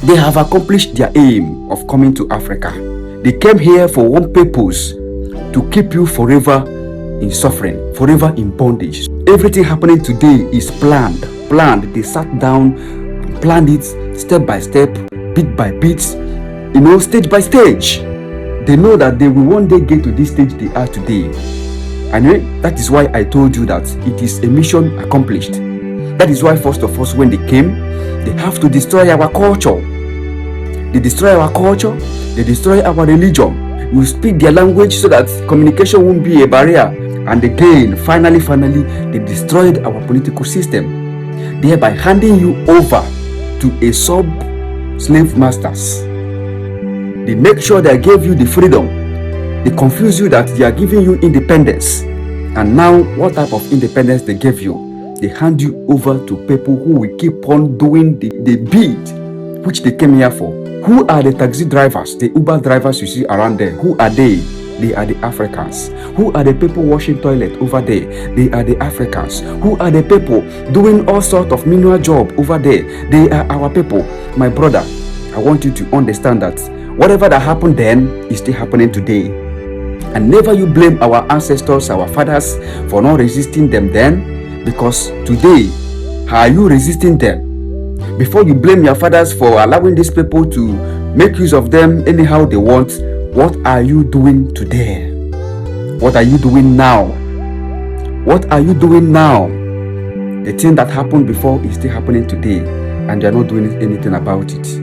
They have accomplished their aim of coming to Africa. They came here for one purpose: to keep you forever in suffering, forever in bondage. Everything happening today is planned. They sat down, planned it step by step, bit by bit, stage by stage. They know that they will one day get to this stage they are today. And that is why I told you that it is a mission accomplished. That is why first of all, when they came, they have to destroy our culture. They destroy our culture, they destroy our religion. We speak their language so that communication won't be a barrier. And again, finally, they destroyed our political system, thereby handing you over to a sub-slave masters. They make sure they gave you the freedom. They confuse you that they are giving you independence. And now, what type of independence they gave you? They hand you over to people who will keep on doing the bid which they came here for. Who are the taxi drivers, the Uber drivers you see around there? Who are they? They are the Africans. Who are the people washing toilet over there? They are the Africans. Who are the people doing all sorts of menial job over there? They are our people. My brother, I want you to understand that whatever that happened then is still happening today. And never you blame our ancestors, our fathers for not resisting them then, because today, how are you resisting them? Before you blame your fathers for allowing these people to make use of them anyhow they want, what are you doing today? What are you doing now? What are you doing now? The thing that happened before is still happening today, and you're not doing anything about it.